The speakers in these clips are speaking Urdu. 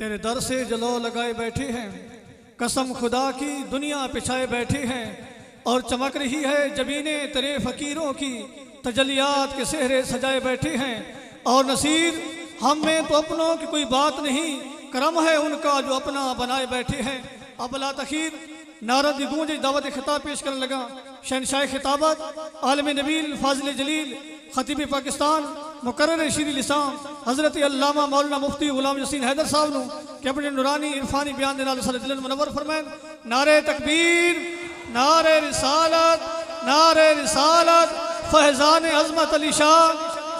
تیرے در سے جلو لگائے بیٹھے ہیں، قسم خدا کی دنیا پچھائے بیٹھے ہیں، اور چمک رہی ہے جبینیں تیرے فقیروں کی، تجلیات کے سہرے سجائے بیٹھے ہیں۔ اور نصیر ہم میں تو اپنوں کی کوئی بات نہیں، کرم ہے ان کا جو اپنا بنائے بیٹھے ہیں۔ اب لا تخیر نعرہ دی گونج دعوت خطاب پیش کرنے لگا شہنشاہ خطابت عالم نبیل فاضل جلیل خطیب پاکستان مقرر شیریں لسان حضرت علامہ مولانا مفتی غلام یسین حیدر صاحب نو کہ اپنے نورانی عرفانی بیان دے نال صلی اللہ علیہ منور فرمائیں۔ نعرہ تکبیر، نعرہ رسالت، نعرہ رسالت، فیضان عظمت علی شاہ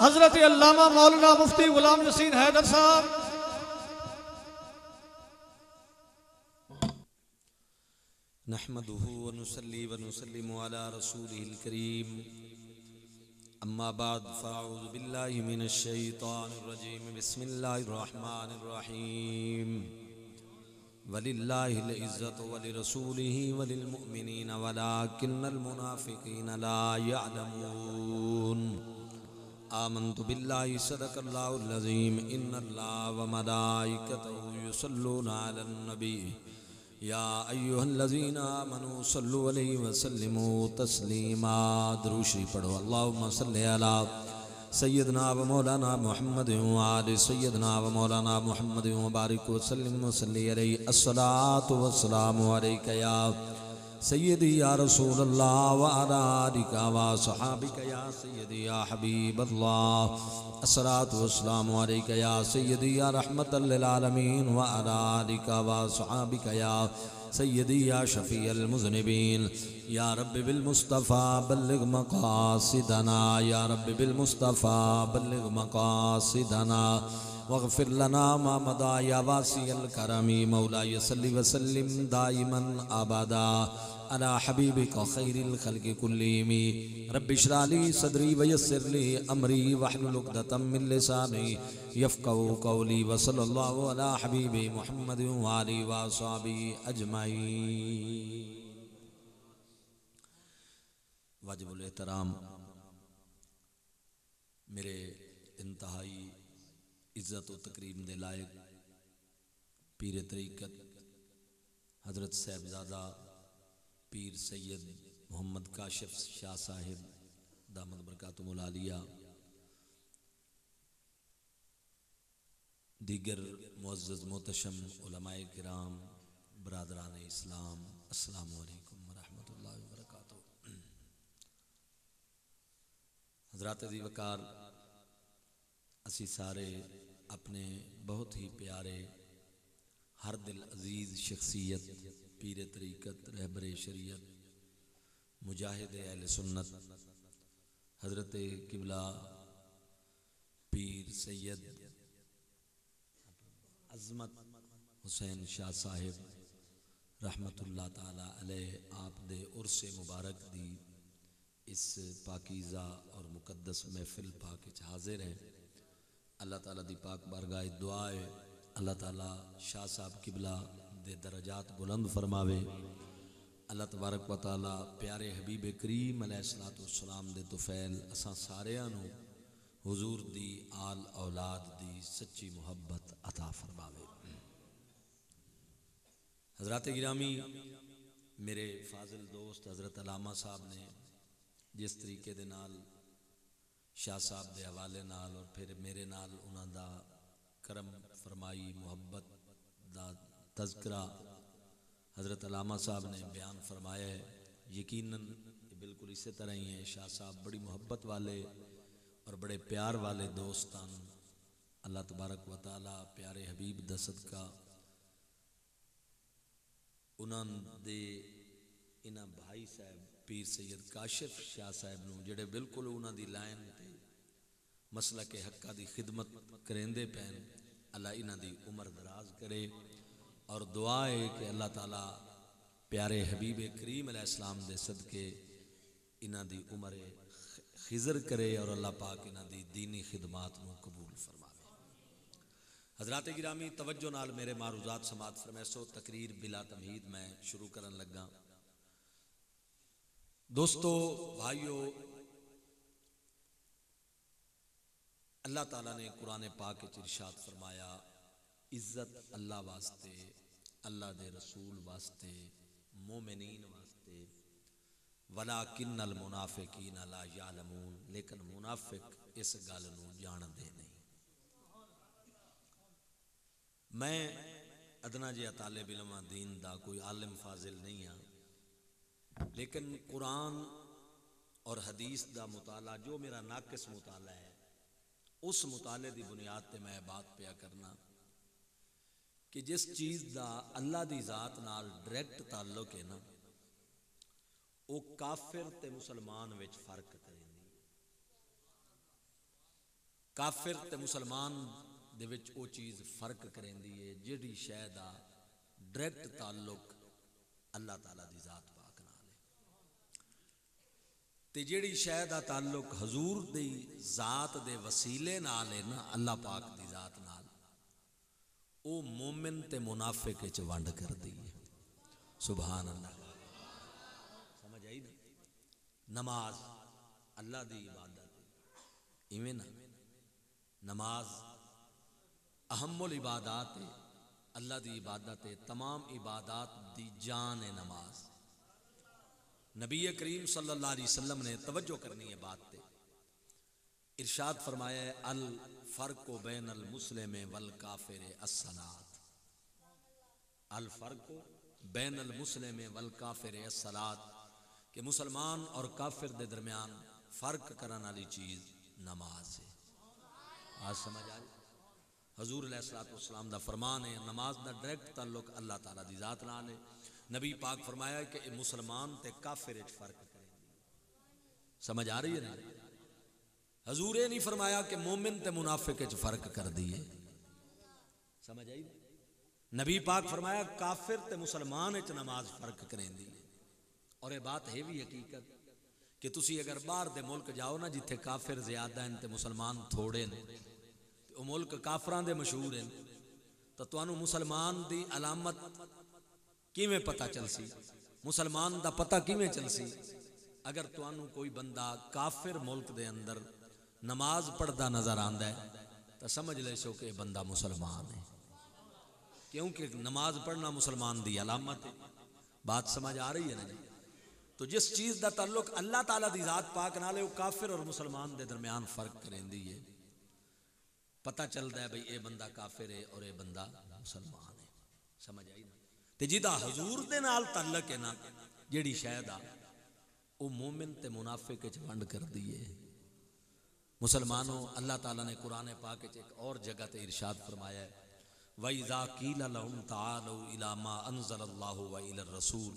حضرت علامہ مولانا مفتی غلام یسین حیدر صاحب۔ نحمده ونصلي ونسلم على رسوله الكريم اما بعد فاعوذ بالله من الشيطان الرجيم بسم الله الرحمن الرحيم ولله العزة ولرسوله وللمؤمنين ولكن المنافقين لا يعلمون آمنت بالله صدق الله العظيم ان الله وملائكته يصلون على النبي یا ایہا الذین آمنوا صلوا علیہ وسلموا تسلیما۔ درود شریف پڑھو۔ اللہم صلی علی سیدنا و مولانا محمد وعلی سیدنا و مولانا محمد وبارک وسلم وصلی علیہ۔ الصلاة والسلام علیکہ یا سیدی یا رسول اللہ وعلی آلک و صحابک یا سیدی یا حبیب اللہ۔ الصلاة والسلام علیکہ یا سیدی یا رحمت للعالمین وعلی آلک و صحابک یا سیدی یا شفیع المذنبین۔ یا رب بالمصطفیٰ بلغ مقاصدنا، یا رب بالمصطفیٰ بلغ مقاصدنا، واغفر لنا ما مضى یا واسع الکرم۔ مولاي صل وسلم دائما ابدا على حبیبک خیر الخلق کلہم۔ رب اشرح لي صدری ویسر لي امری واحلل عقدۃ من لسانی یفقهوا قولی۔ وصلی اللہ علی حبیب محمد وآلہ وصحبہ اجمعین۔ واجب الاحترام میرے انتہائی عزت و تکریم دے لائق پیر طریقت حضرت صاحبزادہ پیر سید محمد کاشف شاہ صاحب دامت برکاتہم العالیہ، دیگر معزز محتشم علماء کرام، برادران اسلام، السلام علیکم ورحمۃ اللہ وبرکاتہ۔ حضرات ذی وقار، اسی سارے اپنے بہت ہی پیارے ہر دل عزیز شخصیت پیر طریقت، رہبر شریعت، مجاہد اہل سنت حضرت قبلہ پیر سید عظمت حسین شاہ صاحب رحمت اللہ تعالی علیہ آپ دے عرس مبارک دی اس پاکیزہ اور مقدس محفل پاک وچ حاضر ہیں۔ اللہ تعالیٰ دی پاک بارگاہ دعا ہے اللہ تعالیٰ شاہ صاحب قبلہ دے درجات بلند فرماوے۔ اللہ تبارک و تعالیٰ پیارے حبیب کریم علیہ السلام دے طفیل اساں ساریاں نو حضور دی آل اولاد دی سچی محبت عطا فرماوے۔ حضرات گرامی، میرے فاضل دوست حضرت علامہ صاحب نے جس طریقے دے نال شاہ صاحب دے حوالے نال اور پھر میرے نال انہاں دا کرم فرمائی محبت دا تذکرہ حضرت علامہ صاحب نے بیان فرمایا ہے، یقیناً بالکل اسی طرح ہی ہے۔ شاہ صاحب بڑی محبت والے اور بڑے پیار والے دوستان، اللہ تبارک و تعالی پیارے حبیب دا صدقہ انہاں دے انہاں بھائی صاحب پیر سید کاشف شاہ صاحب نو جڑے بالکل انہاں دی لائن تے مسلک حقہ دی خدمت کریندے پین، اللہ انہاں دی عمر دراز کرے، اور دعا ہے کہ اللہ تعالیٰ پیارے حبیب کریم علیہ السلام دے صدقے انہاں دی عمر خضر کرے اور اللہ پاک انہاں دی دینی خدمات نو قبول فرماوے۔ حضرات گرامی، توجہ نال میرے معروضات سماعت فرمیسو، تقریر بلا تمہید میں شروع کرن لگا۔ دوستو، بھائیو، اللہ تعالیٰ نے قرآن پاک وچ ارشاد فرمایا، عزت اللہ واسطے، اللہ دے رسول واسطے، مومنین واسطے، وَلَٰكِنَّ الْمُنَافِقِينَ لَا يَعْلَمُونَ، لیکن منافق اس گل نو جاندے نہیں۔ میں ادنا جہا طالب علم دین دا، کوئی عالم فاضل نہیں ہاں، لیکن قرآن اور حدیث دا مطالعہ جو میرا ناقص مطالعہ ہے، اس مطالعے دی بنیاد تے میں بات پیا کرنا کہ جس چیز دا اللہ دی ذات نال ڈائریکٹ تعلق ہے نا، وہ کافر تے مسلمان وچ فرق کریں دی۔ کافر تے مسلمان دے وچ او چیز فرق کریں دی ہے جڑی شے دا ڈائریکٹ تعلق اللہ تعالیٰ دی ذات پاک نال ہے، تے جڑی شے دا تعلق حضور دی ذات دے وسیلے نال ہے نا، اللہ پاک دی ذات نال، او مومن تے منافق وچ ونڈ کر دی ہے۔ سبحان اللہ، سمجھ آئی نا؟ نماز اللہ دی عبادت ہے، ایویں نا، نماز اہم العبادات ہے، اللہ دی عبادت ہے، تمام عبادات دی جان ہے نماز۔ نبی کریم صلی اللہ علیہ وسلم نے توجہ کرنی ہے بات تے، ارشاد فرمایا ہے الفرق بین المسلم والکافر الصلاۃ، الفرق بین المسلم والکافر الصلاۃ، کہ مسلمان اور کافر دے درمیان فرق کرنے والی چیز نماز ہے۔ آج سمجھ آئی؟ حضور علیہ الصلوۃ والسلام دا فرمان ہے، نماز دا ڈائریکٹ تعلق اللہ تعالیٰ دی ذات نال ہے۔ نبی پاک فرمایا ہے کہ مسلمان تے کافر وچ فرق کرے۔ سمجھ آ رہی ہے نا؟ حضور نے نہیں فرمایا کہ مومن تے منافق وچ فرق کر دیے۔ سمجھ آئی؟ نبی پاک فرمایا کافر تے مسلمان وچ نماز فرق کریں دی۔ اور یہ بات ہے بھی حقیقت کہ تسی اگر باہر دے ملک جاؤ نا جتھے کافر زیادہ ہیں تے مسلمان تھوڑے ہیں، وہ ملک کافران دے مشہور ہیں، تو تانوں مسلمان دی علامت کیویں پتہ چل سی، مسلمان دا پتہ کیویں چل سی؟ اگر تانوں کوئی بندہ کافر ملک دے اندر نماز پڑھدا نظر آندا ہے تو سمجھ لے سو کہ بندہ مسلمان ہے، کیونکہ نماز پڑھنا مسلمان دی علامت ہے۔ بات سمجھ آ رہی ہے نا جی؟ تو جس چیز دا تعلق اللہ تعالیٰ دی ذات پاک نال ہے، وہ کافر اور مسلمان دے درمیان فرق کریں دی ہے، پتہ چلتا ہے بھئی اے بندہ کافر ہے اور اے بندہ مسلمان ہے۔ سمجھ آئی نا؟ تے جیدہ حضور دے نال تعلق ہے نا جیڑی شاید آ وہ مومن تے منافق وچ ونڈ کر دیے۔ مسلمانوں، اللہ تعالیٰ نے قرآن پاک وچ ایک اور جگہ تے ارشاد فرمایا ہے وَإِذَا قِيلَ لَهُمْ تَعَالَوْا إِلَى مَا أَنزَلَ اللَّهُ وَإِلَى الرَّسُولِ،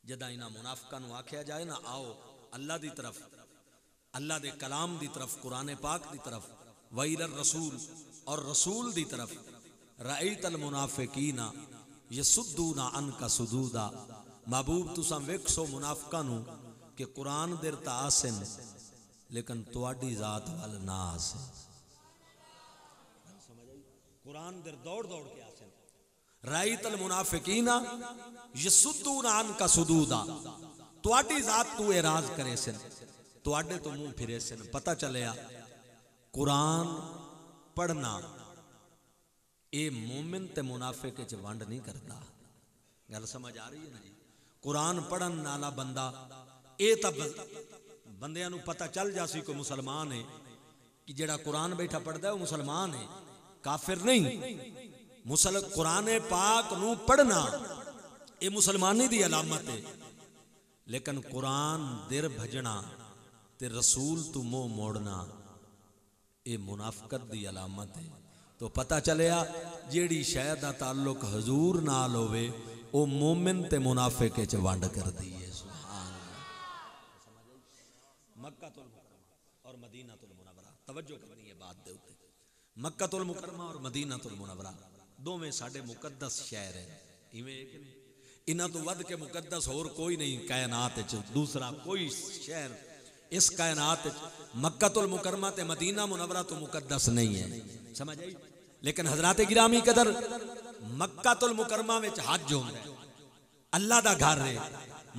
جدہ انہاں منافقاں نوں آکھیا جائے نا آؤ اللہ دی طرف، اللہ دے کلام دی طرف، قرآن پاک دی طرف، وَإِلَى الرَّسُولِ اور رسول دی طرف، رَأَيْتَ الْمُنَافِقِينَ يَصُدُّونَ عَنْكَ صُدُودًا، محبوب تساں ویکھو منافقاں نوں کہ قرآن دیر تا آسن لیکن تواڈی ذات وال نہ آسن۔ قرآن در دوڑ دوڑ کے آسن، رائت المنافقین یصدون عنک صدودا، تواڈی ذات تو اعراض کرے سن، تواڈے تو منہ پھرے سن۔ پتہ چلیا قرآن پڑھنا اے مومن تے منافق وچ ونڈ نہیں کرتا۔ گل سمجھ آ رہی ہے نا جی؟ قرآن پڑھن نالا بندہ اے تا بندیاں نو پتہ چل جاسی کوئی مسلمان ہے کہ جڑا قرآن بیٹھا پڑھدا ہے وہ مسلمان ہے، کافر نہیں۔ قرآن پاک نو پڑھنا اے مسلمانی دی علامت ہے، لیکن قرآن در بھجنا تے رسول تو منہ موڑنا اے منافقت دی علامت ہے۔ تو پتہ چلیا جیڑی شے دا تعلق حضور نال ہوئے او مومن تے منافق وچ ونڈ کر دی ہے۔ سبحان اللہ۔ مکہ المکرمہ اور مدینہ المنورہ، توجہ کرنی ہے بات دے اوتے۔ مکہ المکرمہ اور مدینہ المنورہ دوویں ساڈے مقدس شہر ہیں، ایویں ایک نہیں، انہاں تو ود کے مقدس اور کوئی نہیں کائنات وچ، دوسرا کوئی شہر اس کائنات وچ مکہ المکرمہ تے مدینہ منورہ تو مقدس نہیں ہے۔ سمجھ آئی؟ لیکن حضرات گرامی قدر مکہ المکرمہ وچ حج ہوندا ہے، اللہ دا گھر ہے،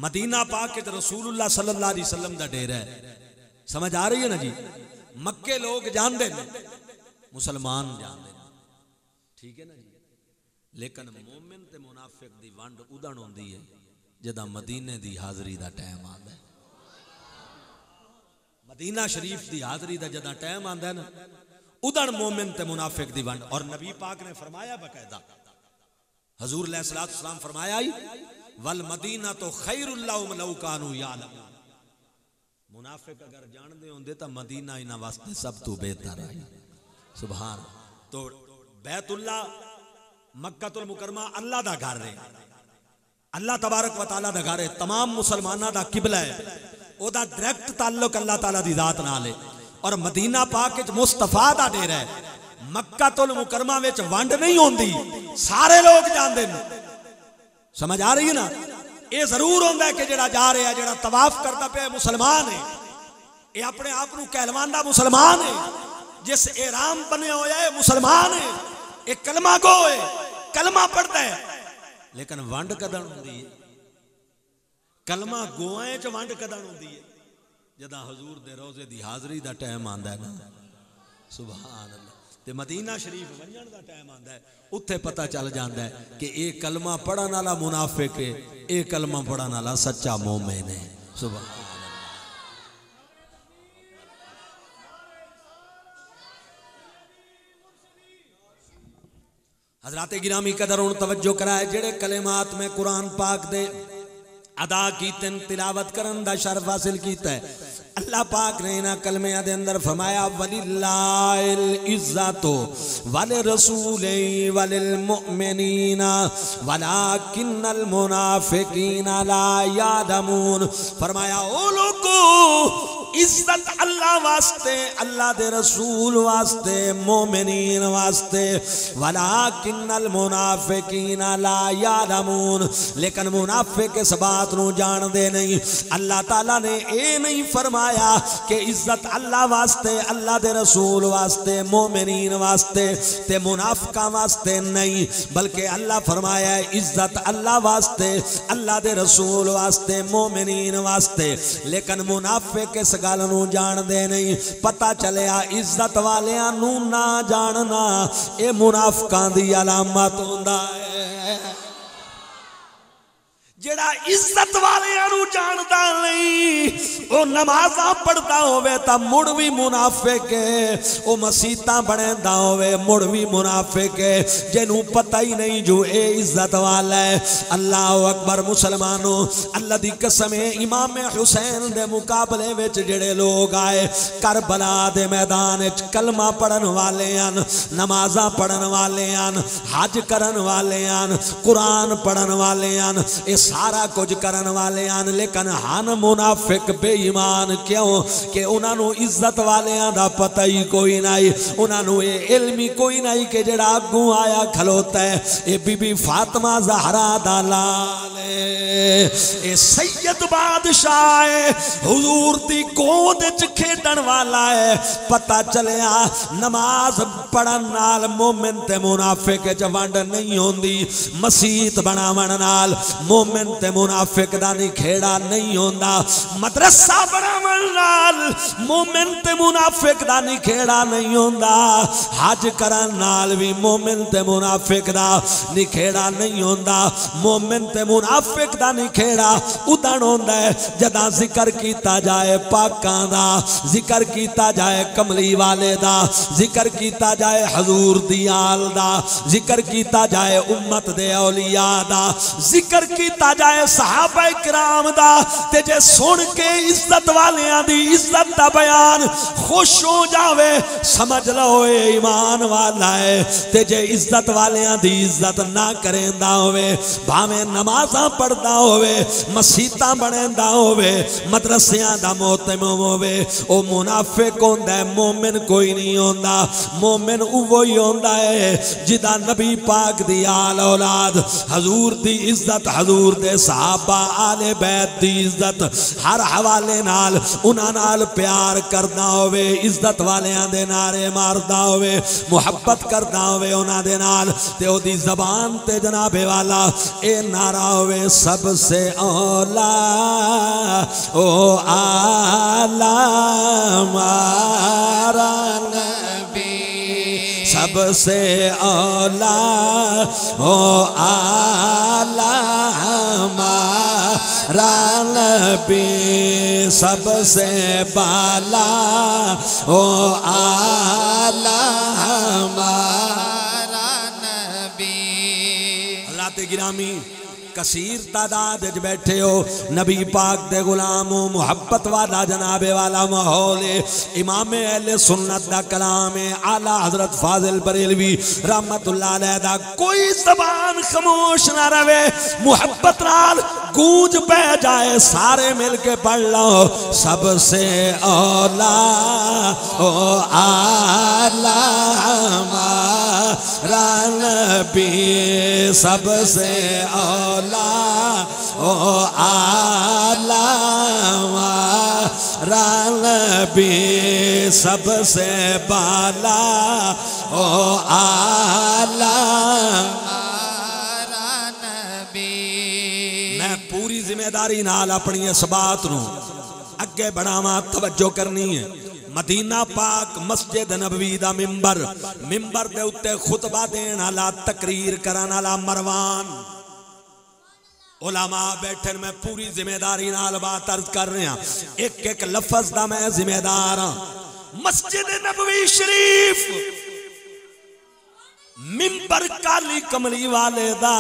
مدینہ پاک وچ رسول اللہ صلی اللہ علیہ وسلم دا ڈیرہ ہے۔ سمجھ آ رہی ہے نا جی؟ مکے لوگ جاندے نے، مسلمان جاندے نے، ٹھیک ہے نا جی. لیکن مومن تے منافق دی ونڈ ادن ہوندی ہے جداں مدینے دی حاضری دا ٹائم آندا ہے. مدینہ شریف دی حاضری دا جداں ٹائم آندا ہے نا ادن مومن تے منافق دی ونڈ. اور نبی پاک نے فرمایا باقاعدہ حضور علیہ الصلوۃ والسلام فرمایا والمدینہ تو خیر اللہم لو کانوا یعلمون. منافق اگر جان دے ہوندے تا مدینہ انہاں واسطے سب تو بہتر ہے. سبحان. تو بیت اللہ مکہ المکرمہ اللہ دا گھر ہے, اللہ تبارک و تعالیٰ دا گھر ہے, تمام مسلمانہ دا قبلہ ہے, او دا ڈائریکٹ تعلق اللہ تعالیٰ دی ذات نال ہے. اور مدینہ پاک وچ مصطفیٰ دا ڈیرہ ہے. مکہ المکرمہ وچ ونڈ نہیں ہوندی, سارے لوگ جاندے نے. سمجھ آ رہی ہے نا. یہ ضرور ہوندہ ہے کہ جڑا جا رہا ہے جڑا طواف کرتا پہ مسلمان ہے, یہ اپنے آپ کو کہلواندہ مسلمان ہے, جس احرام بنے ہویا ہے مسلمان ہے, ایک کلمہ گو ہے, کلمہ پڑھتا ہے. لیکن ونڈ کدن ہوندی ہے, کلمہ گوائیں چ ونڈ کدن ہوندی ہے جداں حضور دے روزے دی حاضری دا ٹائم آندا ہے نا. سبحان اللہ. تے مدینہ شریف ونجن دا ٹائم آندا ہے, اتھے پتہ چل جاندا ہے کہ اے کلمہ پڑھن والا منافق ہے, اے کلمہ پڑھن والا سچا مومن ہے. سبحان اللہ. حضرات گرامی قدر ان توجہ کرائے جڑے کلمات میں قرآن پاک دے ادا کیتن تلاوت کرن دا شرف حاصل کیتا ہے. اللہ پاک نے انہاں کلمہ دے اندر فرمایا وَلِلَّهِ الْعِزَّةُ وَلِرَسُولِهِ وَلِلْمُؤْمِنِينَ وَلَكِنَّ الْمُنَافِقِينَ لَا يَعْلَمُونَ. فرمایا او لوگو عزت اللہ واسطے, اللہ دے رسول واسطے, مومنین واسطے, وَلَكِنَّ الْمُنَافِقِينَ لَا يَعْلَمُونَ. لیکن منافق اس بات نو جان دے نہیں. اللہ تعالیٰ نے اے نہیں فرمایا کہ عزت اللہ واسطے, اللہ دے رسول واسطے, مومنین واسطے تے منافقاں واسطے نہیں, بلکہ اللہ فرمایا ہے عزت اللہ واسطے, اللہ دے رسول واسطے, مومنین واسطے. لیکن منافق اس گل نو جان دے نہیں. پتہ چلیا عزت والیاں نو نہ جاننا اے منافقاں دی علامت ہوندا ہے. جڑا عزت والیاں نو جاندا نہیں او نمازاں پڑھدا ہووے تا مڑ وی منافق ہے, او مسیتاں بنیندا ہووے مڑ وی منافق ہے. جنوں پتہ ہی نہیں جو اے عزت والا ہے. اللہ اکبر. مسلمانوں اللہ دی قسم ہے, امام حسین دے مقابلے وچ جڑے لوگ آئے کربلا دے میدان وچ کلمہ پڑھن والے ہن, نمازاں پڑھن والے ہن, حج کرن والے ہن, قرآن پڑھن والے ہن, سارا کچھ کرن والے آن, لیکن ہن منافق بے ایمان. کیوں کہ انہاں نو عزت والے آن دا پتہ ہی کوئی نہیں, انہاں نو اے علمی کوئی نہیں کہ جڑا اگوں آیا کھلوتا ہے اے بی بی فاطمہ زہرا دا لال ہے, اے سید بادشاہ ہے, حضور دی گود وچ کھیڈن والا ہے. پتہ چلیا نماز پڑھن نال مومن تے منافق وچ ونڈ نہیں ہوندی, مسیت بناون نال مومن تے منافق دا نہیں کھیڑا نہیں ہوندا, مدرسہ بناون نال مومن تے منافق دا نہیں کھیڑا نہیں ہوندا, حج کرن نال وی مومن تے منافق دا نہیں کھیڑا نہیں ہوندا. مومن تے منافق دا نہیں کھیڑا ادن ہوندا ہے جداں ذکر کیتا جائے پاکاں دا, ذکر کیتا جائے کملی والے دا, ذکر کیتا جائے حضور دی آل دا, ذکر کیتا جائے امت دے اولیاء دا, ذکر کیتا جائے صحابہ کرام دا. تے جے سن کے عزت والیاں دی عزت دا بیان خوش ہو جاوے سمجھ لو اے ایمان والا ہے. تے جے عزت والیاں دی عزت نہ کریندا ہوئے, بھاویں نمازاں پڑھدا ہوئے, مسیتاں بنیندا ہوئے, مدرسیاں دا محتمم ہوئے, او منافق ہوندا ہے, مومن کوئی نہیں ہوندا. مومن وہی ہوندا ہے جدا نبی پاک دی آل اولاد, حضور دی عزت, حضور دے صحابہ آل بیت دی عزت ہر حوالے نال انہاں نال پیار کردا ہوئے, عزت والیاں دے نعرے ماردا ہوئے, محبت کردا ہوئے انہاں دے نال. تے او دی زبان تے جناب والا اے نعرہ ہوئے سب سے اولا او آلہ مارا نبی, سب سے اولا او آلہ ہمارا نبی سب سے بالا او آلہ ہمارا نبی حضرات گرامی کثیر تعداد اج بیٹھے ہو نبی پاک دے غلاموں محبت والا جناب والا ماحول امام اہل سنت دا کلام اعلی حضرت فاضل بریلوی رحمت اللہ علیہ دا کوئی زبان خاموش نہ رہے محبت نال گونج پہ جائے سارے مل کے پڑھ لو سب سے اولا او اعلی ہمارا نبی سب سے اولا او آلہ ہمارا نبی سب سے بالا او آلہ ہمارا نبی میں پوری ذمہ داری نال اپنی اس بات نو اگے بڑھاواں توجہ کرنی ہے مدینہ پاک مسجد نبوی دا ممبر دے اتے خطبہ دین والا تقریر کرن والا مروان علماء بیٹھن میں پوری ذمہ داری نال بات عرض کر رہے ہیں ایک ایک لفظ دا میں ذمہ دار ہاں مسجد نبوی شریف ممبر کالی کملی والے دا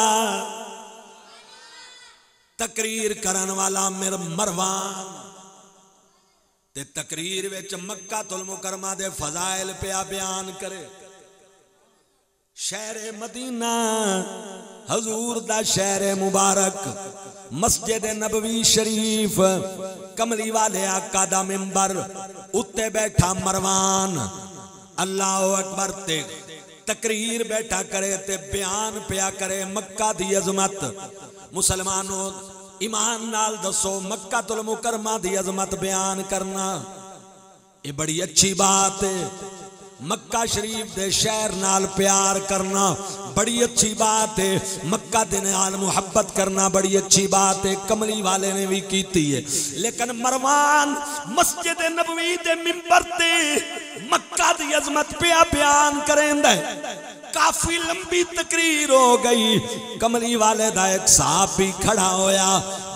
تقریر کرن والا مروان تے تقریر وچ مکہ المکرمہ دے فضائل پہ بیان کرے شہر مدینہ حضور دا شہر مبارک مسجد نبوی شریف کملی والے آقا دا ممبر اتے بیٹھا مروان اللہ اکبر تے تقریر بیٹھا کرے تے بیان پیا کرے مکہ دی عظمت مسلمانوں ایمان نال دسو مکہ المکرمہ دی عظمت بیان کرنا یہ بڑی اچھی بات ہے مکہ شریف دے شہر نال پیار کرنا بڑی اچھی بات ہے مکہ دے نال محبت کرنا بڑی اچھی بات ہے کملی والے نے بھی کیتی ہے لیکن مروان مسجد نبوی دے ممبر تے مکہ دی عظمت پہ بیان کریں دے کافی لمبی تقریر ہو گئی کملی والے دا ایک صحابی کھڑا ہویا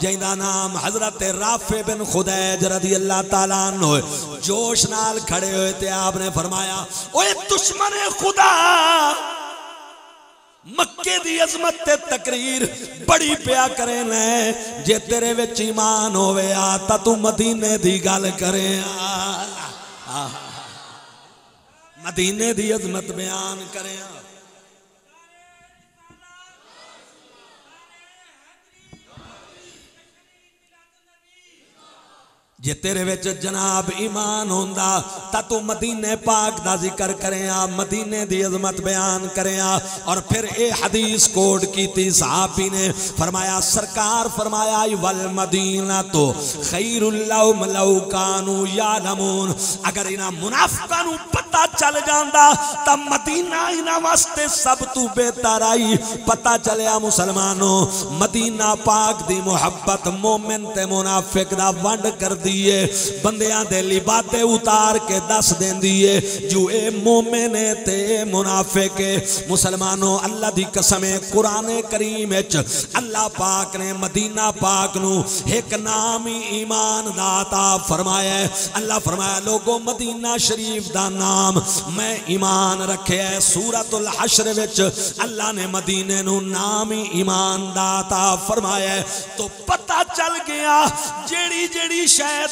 جیندہ نام حضرت رافع بن خدیج رضی اللہ تعالیٰ عنہ جوش نال کھڑے ہوئے تھے آپ نے فرمایا اوے دشمن خدا مکے دی عظمت تے تقریر بڑی پیا کریں لیں جے تیرے وچ ایمان ہوئے آتا تو مدینے دی گل کریں مدینے دی عظمت بیان کریں جے تیرے وچ جناب ایمان ہوندا تا تو مدینے پاک دا ذکر کریں مدینے دی عظمت بیان کریں اور پھر اے حدیث کوڈ کی تھی صحابی نے فرمایا سرکار فرمایا والمدینہ تو خیر اللہم لو کانو یعلمون اگر انہاں منافقانو پتہ چل جاندہ تا مدینہ انہاں واسطے سب تو بہتر آئی پتہ چلیا مسلمانوں مدینہ پاک دی محبت مومن تے منافق دا ونڈ کر دی بندیاں دے لباتے اتار کے دس دین دیئے جو اے مومن تے منافق مسلمانوں اللہ دی قسمیں قرآن کریم اللہ پاک نے مدینہ پاک نو ایک نامی ایمان داتا فرمایا اللہ فرمایا لوگوں مدینہ شریف دا نام میں ایمان رکھے ہے سورۃ الحشر وچ اللہ نے مدینے نو نامی ایمان داتا فرمایا تو پتہ چل گیا جیڑی شاید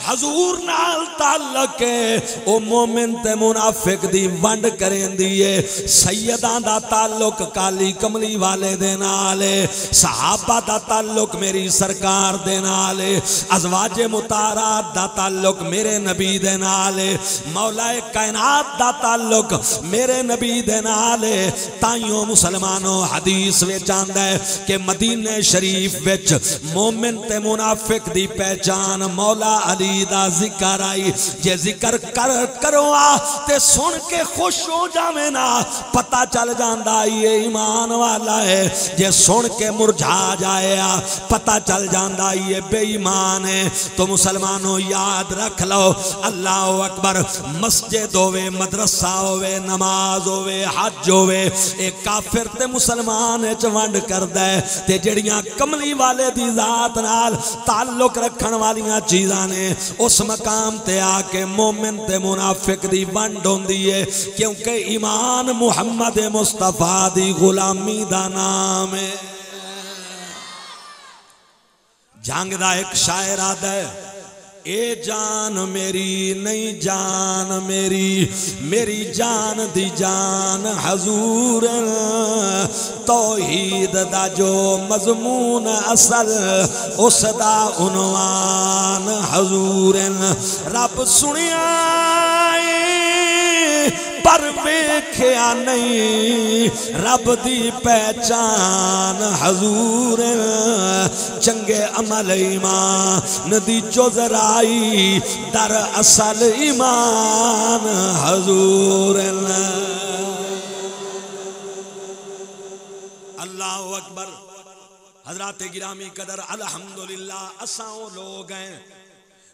حضور نال تعلق ہے او مومن تے منافق دی ونڈ کریں دیئے سیدان دا تعلق کالی کملی والے دے نالے صحابہ دا تعلق میری سرکار دے نالے ازواج مطارات دا تعلق میرے نبی دے نالے مولا کائنات دا تعلق میرے نبی دے نالے تائیوں مسلمانوں حدیث وچ آندا ہے کہ مدینہ شریف وچ مومن تے منافق دی پہچان مولا علی دا ذکر آئی جے ذکر کرو تے سن کے خوش ہو جاویں نا پتہ چل جاندا یہ ایمان والا ہے جے سن کے مرجھا جائے پتہ چل جاندا یہ بے ایمان ہے تو مسلمانوں یاد رکھ لو اللہ اکبر مسجد ہوے مدرسہ ہوے نماز ہوے حج ہوے اے کافر تے مسلمان وچ ونڈ کردا ہے تے جڑیاں کملی والے دی ذات نال تعلق رکھن والیاں چیزاں نے اس مقام تے آ کے مومن تے منافق دی ونڈ ہوندی ہے کیونکہ ایمان محمد مصطفیٰ دی غلامی دا نام ہے جنگ دا ایک شاعر آدھا ہے اے جان میری نہیں جان میری میری جان دی جان حضور توحید دا جو مضمون اصل اس دا عنوان حضور رب سنیا پر ویکھیا نہیں رب دی پہچان حضور چنگے عمل ایمان دی جزرائی در اصل ایمان حضور اللہ اکبر حضرات گرامی قدر الحمدللہ اساں لوگ ہیں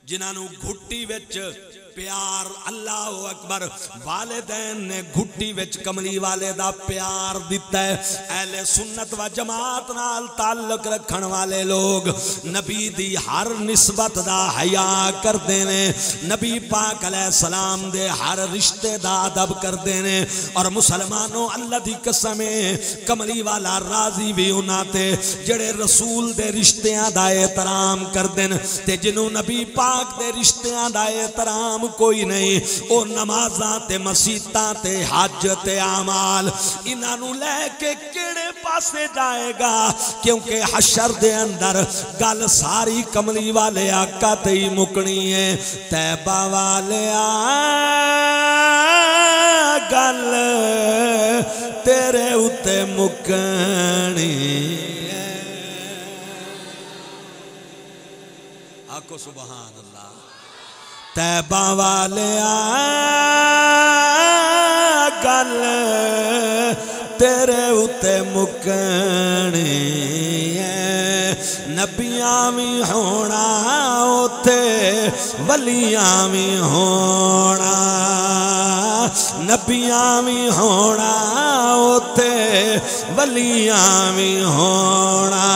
جنہاں نو گھٹی وچ پیار اللہ اکبر والدین نے گھٹی وچ کملی والے دا پیار دیتا ہے اہل سنت و جماعت نال تعلق رکھن والے لوگ نبی دی ہر نسبت دا حیا کردے نے نبی پاک علیہ السلام دے ہر رشتے دا ادب کردے نے اور مسلمانوں اللہ دی قسم کملی والا راضی بھی انہاں تے جڑے رسول دے رشتیاں دا احترام کردے نے تے جنوں نبی پاک دے رشتیاں دا احترام کوئی نہیں او نمازاں تے مسیتاں تے حج تے اعمال انہاں نو لے کے کیڑے پاسے جائے گا کیونکہ حشر دے اندر گل ساری کملی والے آقا تے ہی مکنی ہے طیبہ والے گل تیرے اتے مکنی ہے آکو سبحان اللہ طیبہ والے گل تیرے اتے مکنی ہے نبیاں بھی ہونا اتے ولیاں بھی ہونا نبیاں بھی ہونا اتے ولیاں بھی ہونا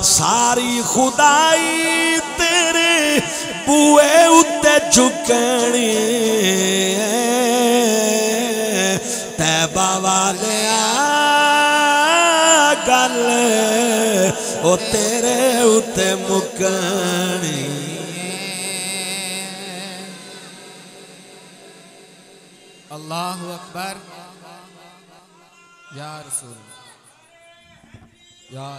ساری خدائی تیرے بوئے اتے جھکنی طیبہ والے گل او تیرے اتے مکنی اللہ اکبر یا رسول یا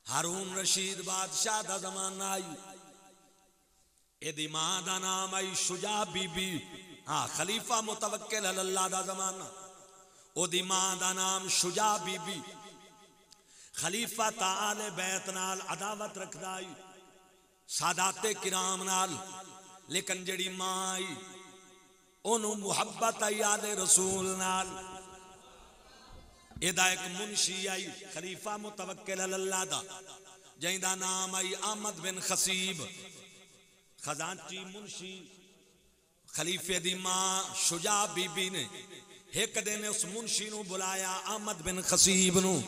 ہارون رشید بادشاہ دا زمانہ آئی اے دی ماں دا نام آئی شجاع بی بی ہاں خلیفہ متوکل اللہ دا زمانہ او دی ماں دا نام شجاع بی بی خلیفہ تعال بیت نال عداوت رکھ دائی سادات کرام نال لیکن جڑی ماں آئی انہوں محبت آئی آل رسول نال ایدہ ایک منشی آئی خلیفہ متوکل اللہ دا جہیں دا نام آئی احمد بن خصیب خزانچی منشی خلیفہ دی ماں شجاع بی بی نے ایک دن اس منشی نو بلایا احمد بن خصیب نو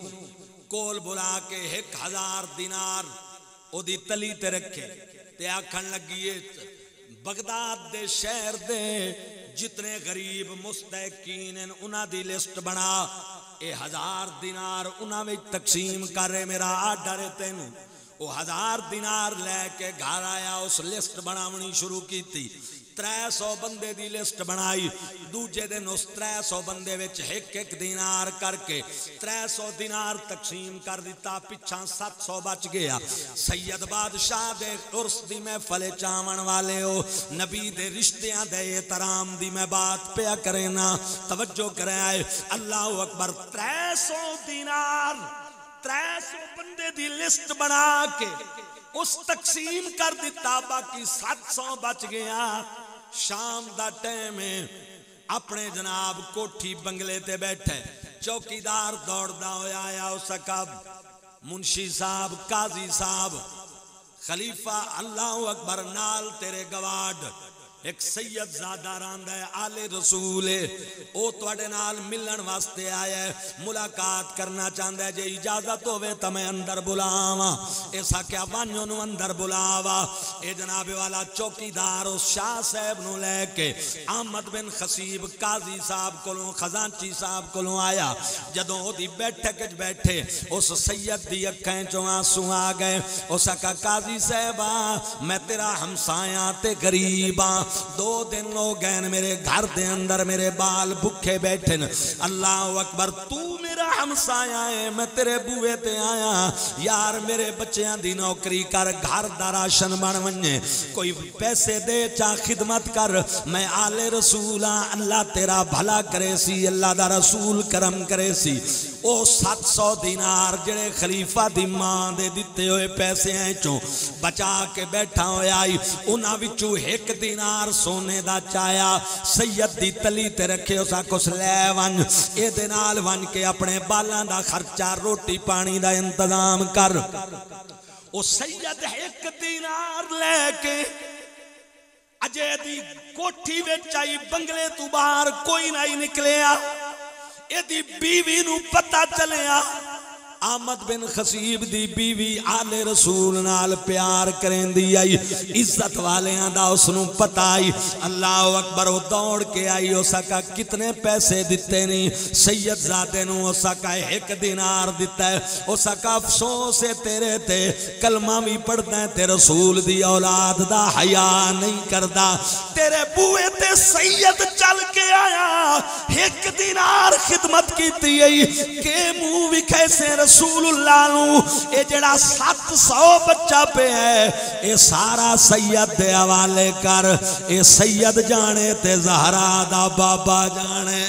کول بلا کے 1000 دینار او دی تلی تے رکھے تے آکھن لگیے بغداد دے شہر دے جتنے غریب مستحقین ہیں انہاں دی لسٹ بنا اے 1000 دینار انہاں وچ تقسیم کرے میرا آرڈر ہے تینوں وہ 1000 دینار لے کے گھر آیا اس لسٹ بناونی شروع کی تھی 300 بندے دی لسٹ بنائی دوجے دن اس 300 بندے وچ ایک دینار کر کے 300 دینار تقسیم کر دیتا پچھاں 700 بچ گیا سید بادشاہ دے عرس دی محفل چاون والے ہو نبی دے رشتیاں دے احترام دی میں بات پیا کرے نا توجہ کرے آئے اللہ اکبر 300 دینار 300 بندے دی لسٹ بنا کے اس تقسیم کر دیتا، باقی 700 بچ گیا۔ شام دا ٹائم ہے، اپنے جناب کوٹھی بنگلے تے بیٹھے، چوکیدار دوڑدا ہویا آیا، اس کا منشی صاحب، قاضی صاحب، خلیفہ، اللہ اکبر، نال تیرے گواڈ ایک سید زادہ راندہ ہے، آل رسول ہے، او توڑے نال ملن واسطے آیا ہے، ملاقات کرنا چاہتا ہے، جے اجازت ہوئے تو میں اندر بلاواں۔ ایسا کیا بانیوں نو اندر بلاوا۔ اے جناب والا چوکیدار اس شاہ صاحب نو لے کے احمد بن خصیب قاضی صاحب کولوں، خزانچی صاحب کولوں آیا۔ جدوں او دی بیٹھک وچ بیٹھے، اس سید دی اکھیں چوں آنسو آ گئے۔ اس کا قاضی صاحب میں تیرا ہمسایاں تے غریب ہاں، 2 دن ہو گئے میرے گھر دے اندر میرے بال بھکھے بیٹھے، اللہ اکبر، تو میرا ہمسایہ ہے، میں تیرے بوئے تے آیا، یار میرے بچیاں دی نوکری کر، گھر دا راشن بن ونجے، کوئی پیسے دے چا خدمت کر، میں آل رسول ہاں، اللہ تیرا بھلا کرے سی، اللہ دا رسول کرم کرے سی۔ او 700 دینار جڑے خلیفہ دی ماں دے دیتے ہوئے پیسے ہیں چوں بچا کے بیٹھا ہویا آئی، انہاں وچوں 1 دینار سونے دا چایا، سید دی تلی تے رکھے، اسا کچھ لے ون، اے دے نال ون کے اپنے بالاں دا خرچہ، روٹی پانی دا انتظام کر۔ او سید 1 دینار لے کے اجے دی کوٹھی وچ آئی، بنگلے تو باہر کوئی نہیں نکلیا۔ اے دی بیوی نو پتہ چلیا، احمد بن خصیب دی بیوی آل رسول نال پیار کریں دی آئی، عزت والیاں دا اس نو پتہ آئی، اللہ اکبر، وہ دوڑ کے آئی، اس کا کتنے پیسے دیتے نہیں، سید زادے نو اس کا 1 دینار دیتا ہے، اس کا افسوس ہے تیرے تے کلمہ بھی پڑھتا ہے تے رسول دی اولاد دا حیا نہیں کردا، تیرے بوئے تے سید چل کے آیا، 1 دینار خدمت کی تھی کہ منہ بھی کیسے رسول اللہ نو، اے جڑا 700 بچہ پہ ہے، اے سارا سید دے حوالے کر، اے سید جانے تے زہرا دا بابا جانے۔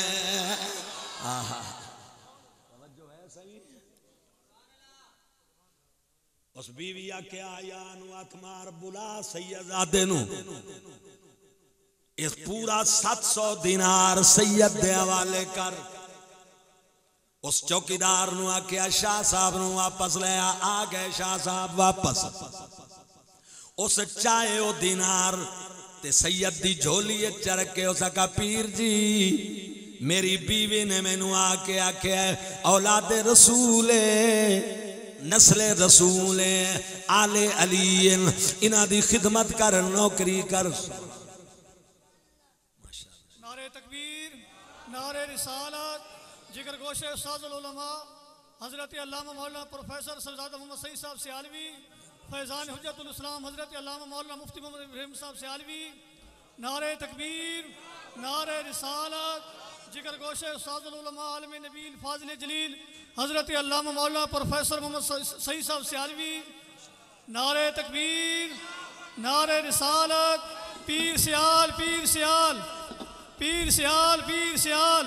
اس بیوی آکے آیا نو اتمار بلا سید زادے نو، اس پورا 700 دینار سید دے حوالے کر۔ اس چوکیدار نو آکیا شاہ صاحب نو واپس لے آ گئے، شاہ صاحب واپس، اس چاہے او دینار تے سید دی جھولی چرک کے اس کا پیر جی میری بیوی نے میں نو آکے آکیا اولاد رسول نسل رسول آل علی انہاں دی خدمت کر، نوکری کر۔ نعرہ تکبیر، نعرہ رسالت، جگر گوشہ استاد العلماء حضرت علامہ مولانا پروفیسر سرزادہ محمد سعید صاحب سیالوی، فیضان حجت الاسلام حضرت علامہ مولانا مفتی محمد ابراہیم صاحب سیالوی، نعرہ تکبیر، نعرہ رسالت، جگر گوشہ استاد العلماء عالم نبیل فاضل جلیل حضرت علامہ مولانا پروفیسر محمد سعید صاحب سیالوی، نعرہ تکبیر، نعرہ رسالت، پیر سیال، پیر سیال، پیر سیال، پیر سیال۔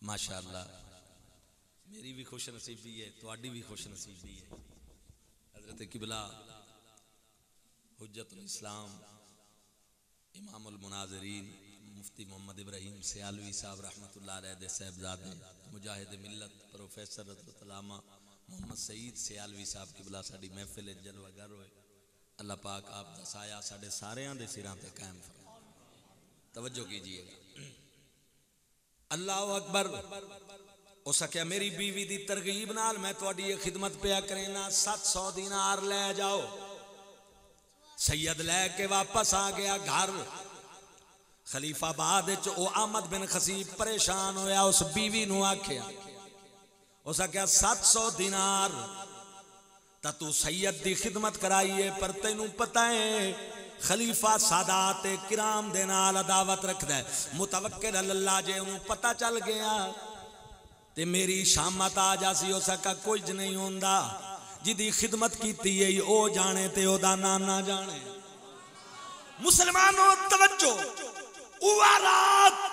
ماشاءاللہ میری بھی خوش نصیبی ہے، تواڈی بھی خوش نصیبی ہے۔ حضرت قبلہ حجت الاسلام امام المناظرین مفتی محمد ابراہیم سیالوی صاحب رحمت اللہ علیہ دے صاحبزادے مجاہد ملت پروفیسر حضرت علامہ محمد سعید سیالوی صاحب قبلہ ساڈی محفل جلوہ گر ہوئے، اللہ پاک آپ دا سایہ ساڈے ساریاں دے سراں تے قائم فرمائے۔ توجہ کیجئے گا، اللہ اکبر۔ ہو سکیا میری بیوی دی ترغیب نال میں تواڈی یہ خدمت پیا کرینا، 700 دینار لے جاؤ۔ سید لے کے واپس آ گیا گھر، خلیفہ آباد او احمد بن خصیب پریشان ہویا، اس بیوی نو آکھیا ہو سکیا 700 دینار تا تو سید دی خدمت کرائیے پر تینوں پتہ ہے خلیفہ سادات کرام دے نال عداوت رکھدا ہے متوکل اللہ جے انہوں پتہ چل گیا تے میری شامت آ جاسی ہو سکا کوئی ج نہیں ہوندا جدی خدمت کیتی ہے او جانے تے او دا نانا جانے مسلمانوں توجہ اوہ رات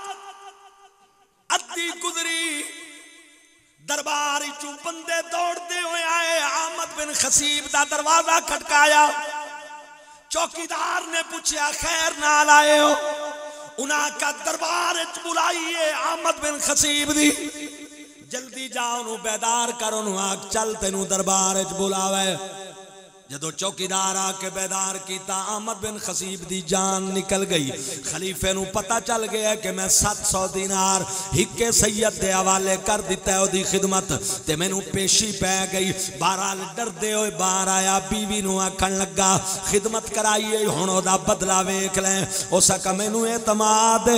ادھی گزری درباری چوں بندے دوڑتے ہوئے آئے احمد بن خصیب دا دروازہ کھٹکایا چوکیدار نے پوچھا خیر نال آئے ہو انہاں کا دربار اچ بلائیے احمد بن خصیب دی جلدی جا انہوں بیدار کر انہوں آگ چل تینوں دربار اچ بلاوے جدو چوکیدار آ کے بیدار کیتا احمد بن خصیب دی جان نکل گئی خلیفے نو پتہ چل گیا کہ میں 700 دینار ہکے سید دے حوالے کر دیتا ہے او دی خدمت تے میں نو پیشی پہ گئی بہرحال ڈر دے ہوئے باہر آیا بیوی نو آکھن لگا خدمت کرائیے ہن دا بدلہ ویکھ لیں او سکا میں نو اعتماد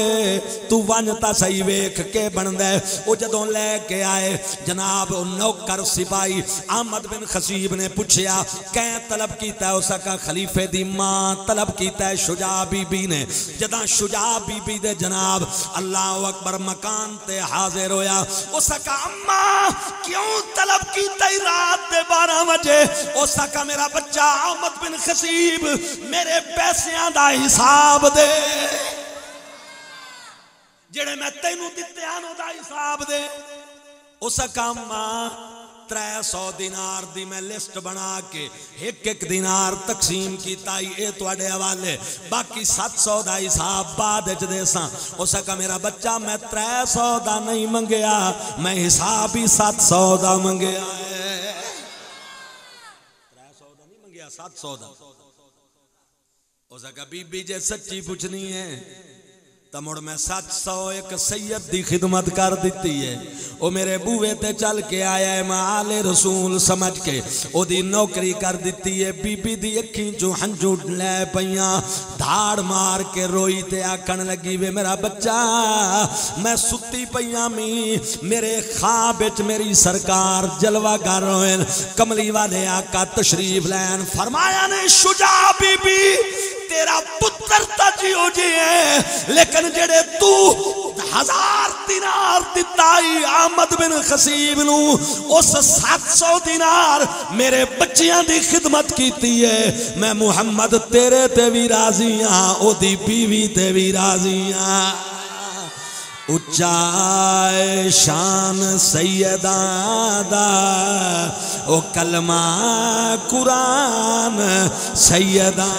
تو ونجتا صحیح ویکھ کے بندے او جدوں لے کے آئے جناب نوکر سپاہی احمد بن خصیب نے پوچھیا کہ طلب کیتا ہے اسا کا خلیفے دی ماں طلب کیتا ہے شجاع بی بی نے جداں شجاع بی بی دے جناب اللہ اکبر مکان تے حاضر ہویا اسا کا اماں کیوں طلب کیتا ہے رات دے 12 بجے اسا کا میرا بچہ احمد بن خصیب میرے پیسیاں دا حساب دے جڑے میں تینوں دتے آنو دا حساب دے اسا کا اماں 300 دینار دی میں لسٹ بنا کے ایک دینار تقسیم کیتا ہی اے توڑے حوالے باقی 700 دا حساب بعد اچ دے ساں اسا کا میرا بچہ میں 300 دا نہیں منگیا میں حساب ہی 700 دا منگیا ہے 300 دا نہیں منگیا 700 دا اسا کا بی بی جے سچی پوچھنی ہے تمڑ میں 700 ایک سید دی خدمت کر دیتی ہے او میرے بوے تے چل کے آیا ہے معال رسول سمجھ کے او دی نوکری کر دیتی ہے بی بی دی اکھیں جو ہنجو لے پیاں دھاڑ مار کے روئی تے آکھن لگی وے میرا بچہ میں ستی پیاں میں میرے خواب وچ میری سرکار جلوہ گر ہوئے کملی والے آقا تشریف لین فرمایا نے شجاع بی بی تیرا پتر تا جیو جی ہے لیکن جڑے تو 1000 دینار دتائی احمد بن خصیب نو اس 700 دینار میرے بچیاں دی خدمت کیتی ہے میں محمد تیرے تے بھی راضی ہاں او دی بیوی تے بھی راضی ہاں اچائے شان سیداں دا او کلمہ قرآن سیداں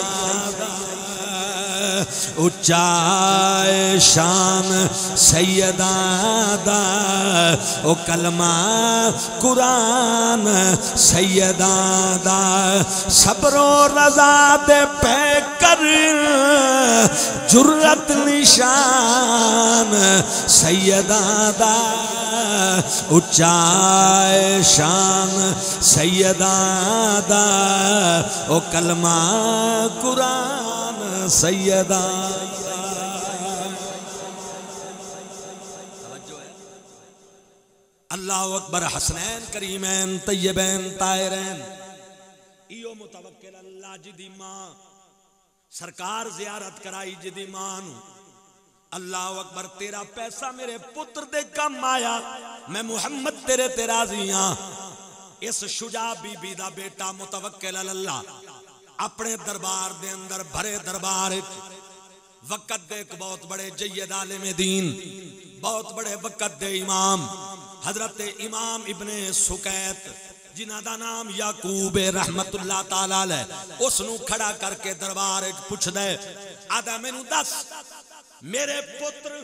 دا اچائے شان سیداں دا او کلمہ قرآن سیداں دا صبر و رضا دے پہ کر جرت نشان سیداں دا اچائے شان سیداں دا او کلمہ قرآن سیداں اللہ اکبر حسنین کریمین طیبین طاہرین ایو متوکل اللہ جدی ماں سرکار زیارت کرائی جدی ماں نو اللہ اکبر تیرا پیسہ میرے پتر دے کم آیا میں محمد تیرے راضی ہاں اس شجاع بی بی دا بیٹا متوکل اللہ اپنے دربار دے اندر بھرے دربار وقت دے ایک بہت بڑے جید عالم دین بہت بڑے وقت دے امام حضرت امام ابن سکیت جنہ دا نام یعقوب رحمت اللہ تعالیٰ لے اس نو کھڑا کر کے دربار پوچھ دے آدھا میں نو دس میرے پتر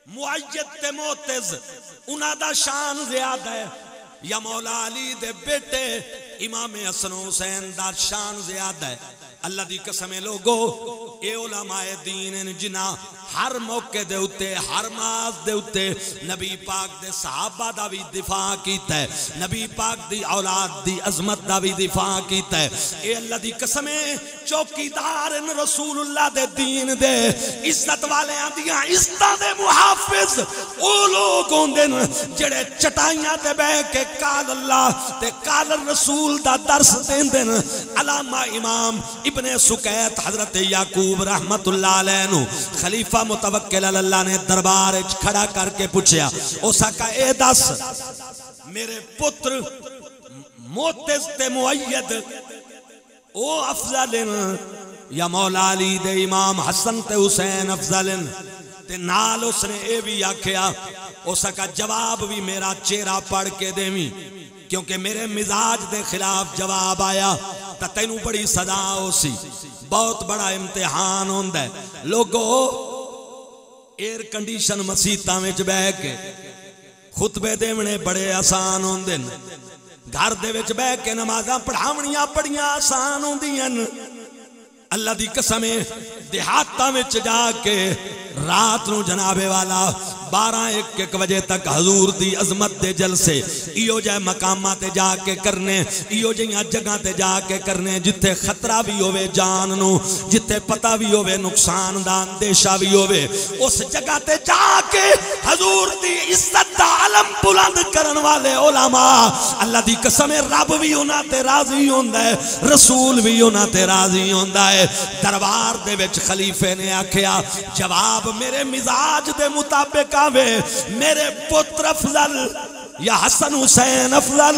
معید تے موتز انہ دا شان زیادہ ہے یا مولا علی دے بیٹے امام حسن حسین دا شان زیادہ ہے اللہ دی قسم لوگو اے علماء دین جنہ ہر موقع دے اتے ہر ماز دے اتے نبی پاک دے صحابہ دا بھی دفاع کیتا ہے نبی پاک دی اولاد دی عظمت دا بھی دفاع کیتا ہے اے اللہ دی قسمیں چوکیدار رسول اللہ دے دین دے عزت والے آندیاں عزتہ دے محافظ او لوگ ہوندے جڑے چٹائیاں تے بہ کے قال اللہ تے قال الرسول دا درس دیندے علامہ امام ابن سکیت حضرت یعقوب رحمت اللہ علیہ نو خلیفہ متوکل اللہ نے دربار کھڑا کر کے پوچھیا اوسا کا اے دس میرے پتر موتز تے معید او افضل یا مولا علی دے امام حسن تے حسین افضل تے نال اس نے اے بھی آکھیا اوسا کا جواب بھی میرا چہرہ پڑھ کے دیویں کیونکہ میرے مزاج دے خلاف جواب آیا تا تینوں بڑی صدا ہو سی بہت بڑا امتحان ہوندہ ہے لوگو ایئر کنڈیشن مسیطہ میں بہ کے خطبے دیونے بڑے آسان ہوندے گھر دے وچ بہ کے نمازاں پڑھاونیاں بڑیاں آسان ہوندیاں اللہ دی قسمیں دیہاتاں وچ جا کے رات نو جناب والا 12-1 بجے تک حضور دی عظمت دے جلسے ایو جائے مقامہ تے جا کے کرنے ایو جائے جگہ تے جا کے کرنے جتے خطرہ بھی ہوئے جان نو جتے پتہ بھی ہوئے نقصان دا اندیشہ بھی ہوئے اس جگہ تے جا کے حضور دی عزت دا علم بلند کرن والے علماء اللہ دی قسم رب بھی ہونا تے راضی ہوندہ ہے رسول بھی ہونا تے راضی ہوندہ ہے دربار دے وچ خلیفے نے آکھیا جواب میرے مزاج دے مطابق میرے پتر افضل یا حسن حسین افضل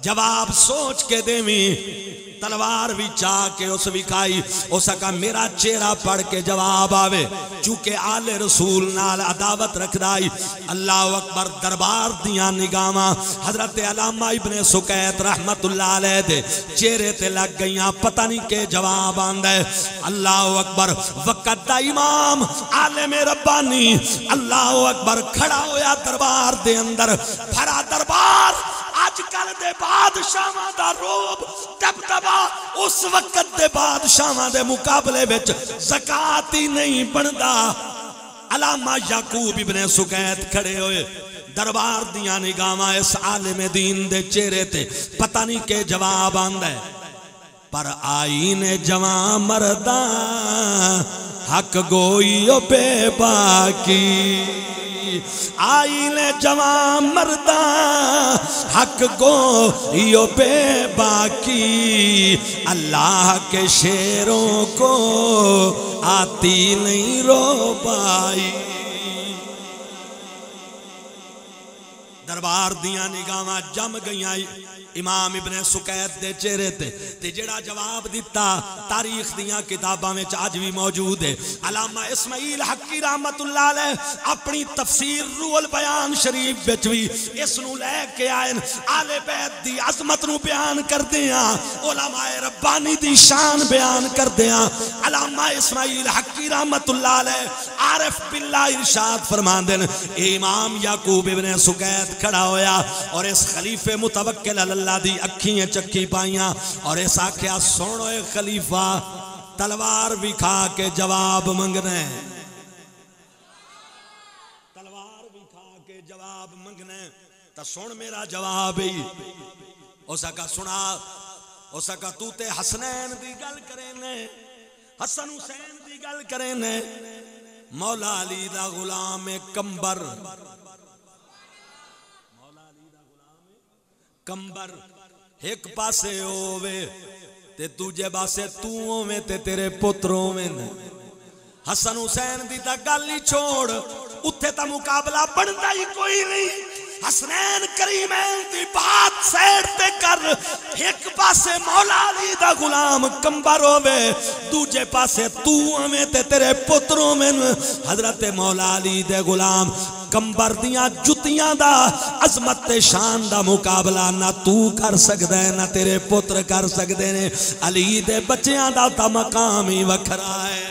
جواب سوچ کے دیویں تلوار بھی چاہ کے اس بھی کھائی اسا کا میرا چہرہ پڑھ کے جواب آوے چونکہ آل رسول نال عداوت رکھ دائی اللہ اکبر دربار دیاں نگاما حضرت علامہ ابن سکیت رحمت اللہ علیہ دے چہرے تے لگ گئیاں پتہ نہیں کہ جواب آندے اللہ اکبر وقت دا امام عالم ربانی اللہ اکبر کھڑا ہویا دربار دے اندر بھرا دربار آج کل دے بادشاہاں دا روب دبدبا اس وقت دے بادشاہاں دے مقابلے وچ زکات ہی نہیں بندا علامہ یعقوب ابن سکیت کھڑے ہوئے دربار دیاں نگاہاں اس عالم دین دے چہرے تے پتہ نہیں کہ جواب آندا ہے پر آئین جوان مرداں حق گوئی او بے باکی آئین جوان مرداں حق گوئی بے باکی اللہ کے شیروں کو آتی نہیں روبائی دربار دیاں نگاہاں جم گئیاں امام ابن سکیت دے چہرے تے جڑا جواب دیتا تاریخ دیاں کتاباں میں آج بھی موجود ہے علامہ اسماعیل حقی رحمت اللہ علیہ اپنی تفسیر روح البیان شریف بچ بھی اس نو لے کے آئین آل بیت دی عظمت نو بیان کر دیاں علماء ربانی دی شان بیان کر دیاں علامہ اسماعیل حقی رحمت اللہ علیہ عارف باللہ ارشاد فرمان دین امام یعقوب ابن سکیت کھڑا ہویا اور اس خلیفے متوکل اللہ دی اکھیں چکی پائیاں اور اس آکھیا سنو اے خلیفہ تلوار بھی کھا کے جواب منگنے تلوار بھی کھا کے جواب منگنے تا سن میرا جواب ہی اسا کا سنا اسا کا تو تے حسنین دی گل کرینے حسن حسین دی گل کرینے مولا علی دا غلام کمبر کمبر ایک پاسے ہووے تے تجھے پاسے تو ہووے تے تیرے پتروں میں حسن حسین دی تا گل ہی چھوڑ اتھے تا مقابلہ بنتا ہی کوئی نہیں حسنین کریمین دی بات سیڑ تے کر ایک پاسے مولا علی دا غلام کمبر ہووے دوجے پاسے تو ہووے تے تیرے پتروں میں حضرت مولا علی دے غلام کمبر دیاں جتیاں دا عظمت تے شان دا مقابلہ نہ تو کر سکدے نہ تیرے پتر کر سکدے نے علی دے بچیاں دا تا مقام ہی وکھرا ہے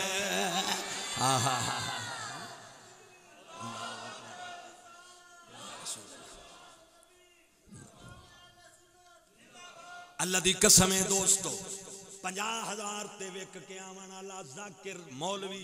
اللہ دی قسمیں دوستو 50,000 تے ویک کے آوانا اللہ ذاکر مولوی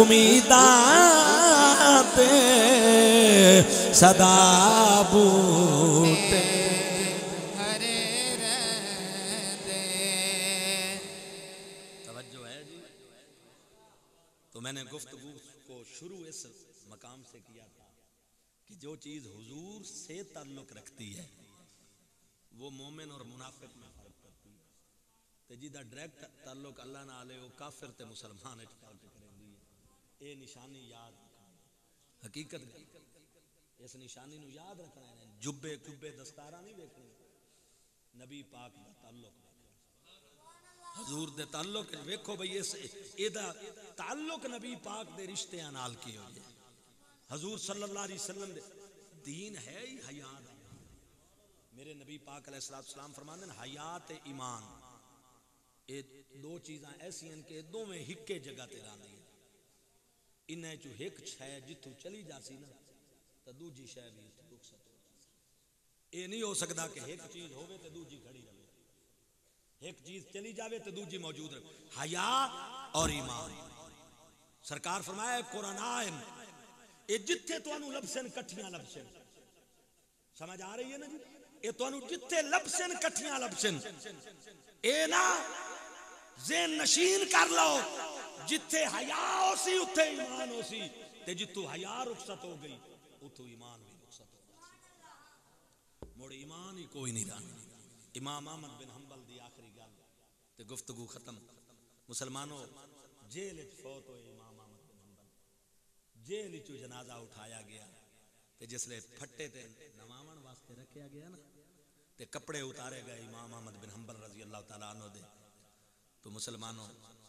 امیداں تے صدا بوٹے ہرے رہندے. توجہ ہے جی. تو میں نے گفتگو کو شروع اس مقام سے کیا تھا کہ جو چیز حضور سے تعلق رکھتی ہے وہ مومن اور منافق میں فرق کرتی ہے. تے جیدا ڈائریکٹ تعلق اللہ نال ہے وہ کافر تے مسلمان وچ فرق کریندی ہے. اے نشانی یاد رکھنا حقیقت اس نشانی نو یاد رکھنا ہے. جبے کبے دستاراں نہیں ویکھنی, نبی پاک دا تعلق حضور دے تعلق ویکھو بھئی اس ایدا تعلق نبی پاک دے رشتیاں نال کی ہوئی ہے. حضور صلی اللہ علیہ وسلم دے دین ہے ہی حیا دا. میرے نبی پاک علیہ السلام فرماندے ہیں حیا تے ایمان اے دو چیزاں ایسی ہیں کہ دوویں ہکے جگہ تے رہندی ہیں. انہاں چوں ایک شے جتھوں چلی جاسی نا تے دوجی شے بھی رخصت ہو جاسی. اے نہیں ہو سکدا کہ ایک چیز ہوے تے دوجی کھڑی رہے, ایک چیز چلی جاوے تو دوجی موجود رہے. حیا اور ایمان سرکار فرمایا قرآن اے جتھے تانوں لبسن کٹھیاں لبسن. سمجھ آ رہی ہے نا جی؟ اے تانوں جتھے لبسن کٹھیاں لبسن اے نا ذہن نشین کر لو جتھے حیا ہو سی اتھے ایمان ہو سی, تے جتھوں حیا رخصت ہو گئی اتھوں ایمان بھی رخصت ہو گئی. مڑ ایمان ہی کوئی نہیں رہنا. امام احمد بن حنبل دی آخری گل تے گفتگو ختم. مسلمانوں جیل وچ فوت ہوئے امام احمد بن حنبل. جیل وچوں جنازہ اٹھایا گیا تے جسلے پھٹے تے نواون واسطے رکھیا گیا نا تے کپڑے اتارے گئے امام احمد بن حنبل رضی اللہ تعالیٰ عنہ دے. تو مسلمانوں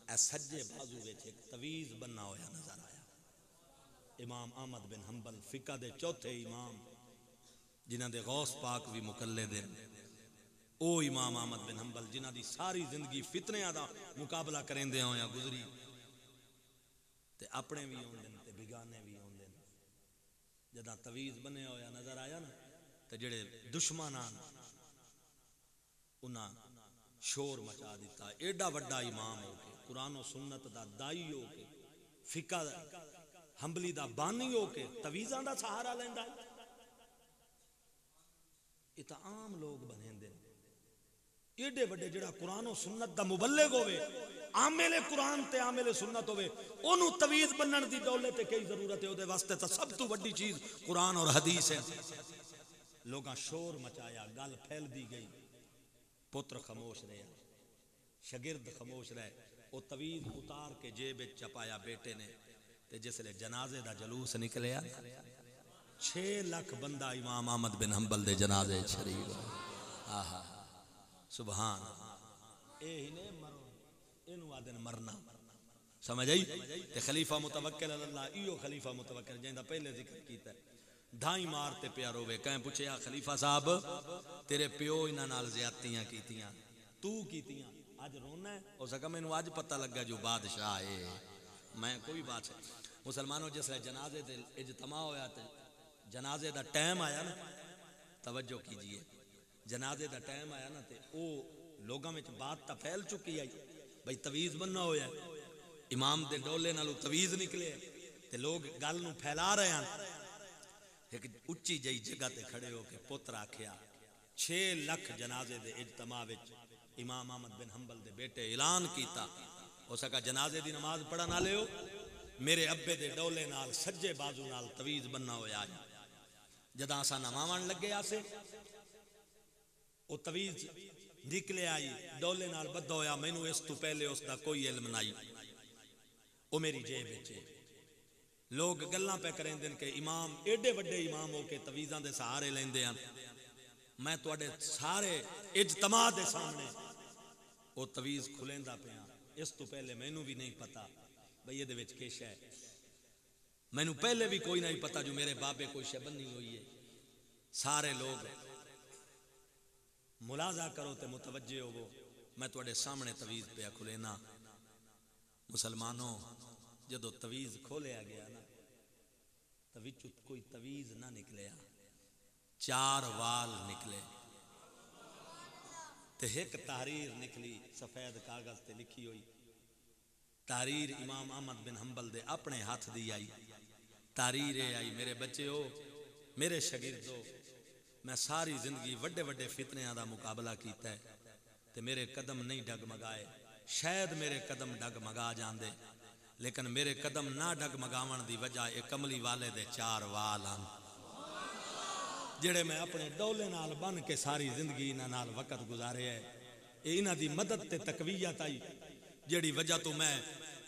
اے سجے بازو وچ ایک تویز بننا ہویا نظر آیا. امام احمد بن حنبل فقہ دے چوتھے امام جنہاں دے غوث پاک بھی مقلد ہیں. او امام احمد بن حنبل جنہاں دی ساری زندگی فتنیاں دا مقابلہ کریندے ہویا گزری تے اپنے بھی ہوندے تے بگانے بھی ہوندے. جداں تویز بنے ہویا نظر آیا نا تے جڑے دشمنان انہاں شور مچا دیتا. ایڈا وڈا امام ہو کے قرآن و سنت دا دائی ہو کے فقہ حنبلی دا بانی ہو کے تویزاں دا سہارا لیندا. یہ تا عام لوگ بنیندے. ایڈے وڈے جڑا قرآن و سنت دا مبلغ ہوئے عامل قرآن تے عامل سنت ہوئے انہوں تویز بنن دی دولت تے کئی ضرورت ہے. دے واسطے تا سب تو وڈی چیز قرآن اور حدیث ہے. لوگاں شور مچایا, گل پھیل دی گئی, پتر خاموش رہے, شاگرد خاموش رہے. وہ تویز اتار کے جیب وچ چپایا بیٹے نے تے جسلے جنازے دا جلوس نکلیا 6 لاکھ بندہ امام احمد بن حنبل دے جنازے شریف. آہا سبحان. اے ہی نے مرو اینو آدن مرنا. سمجھ آئی؟ تے خلیفہ متوکل اللہ ایو خلیفہ متوکل جہاں پہلے ذکر کیتا ہے ڈھائی مارتے پیار ہوئے. کہیں پوچھے یا خلیفہ صاحب تیرے پیو انہاں نال زیادتیاں کیتیاں تو کیتیاں آج رونا ہے؟ ہو سکا میں نو آج پتہ لگا جو بادشاہ ہے. میں کوئی بات ہے مسلمانوں جیسے جنازے دے اجتماع ہویا تے جنازے دا ٹائم آیا نا, توجہ کیجئے, جنازے دا ٹائم آیا نا تے او لوگاں وچ بات تا پھیل چکی آئی بھئی تویز بننا ہویا ہے. امام دے ڈولے نالو تویز نکلے تے لوگ گل نو پھیلا رہے ہیں. ایک اچھی جئی جگہ تے کھڑے ہو کے پتر آکھیا 6 لاکھ جنازے دے اجتماع وچ امام احمد بن حنبل دے بیٹے اعلان کیتا ہو سکا جنازے دی نماز پڑھا نہ لیو میرے ابے دے ڈولے نال سجے بازو نال تویز بننا ہویا ہے. جداں اساں نماون لگے آسے او تویز نکلے آئی ڈولے نال بدھا ہویا. مینوں اس تو پہلے اس دا کوئی علم نہیں. او میری جیب وچ لوگ گلاں پہ کریں دن کہ امام ایڈے وڈے امام ہو کے تویزاں دے سہارے لیندے ہیں. میں تواڈے سارے اجتماع دے سامنے او تویز کھلیندا پیا. اس تو پہلے مینوں بھی نہیں پتا بھئی یہ دے وچ کی شے ہے. مینوں پہلے بھی کوئی نہیں پتا جو میرے بابے کوئی شے بنی ہوئی ہے. سارے لوگ ملاحظہ کرو تے متوجہ ہو. میں تواڈے سامنے تویز پہ کھلینا. مسلمانوں جدو تویز کھولیا گیا نا تو وچ کوئی تویز نہ نکلیا, 4 وال نکلے تے ایک تحریر نکلی سفید کاغذ تے لکھی ہوئی تحریر امام احمد بن حنبل دے اپنے ہاتھ دی آئی تحریر آئی میرے بچے ہو میرے شاگرد ہو میں ساری زندگی وڈے وڈے فتنیاں دا مقابلہ کیتا ہے تے میرے قدم نہیں ڈگمگائے شاید میرے قدم ڈگمگا جاندے لیکن میرے قدم نہ ڈگمگاون دی وجہ ایک کملی والے دے 4 وال ہیں جڑے میں اپنے ڈولے نال بن کے ساری زندگی انہاں نال وقت گزارے ہے اے انہاں دی مدد تے تقویت آئی جڑی وجہ تو میں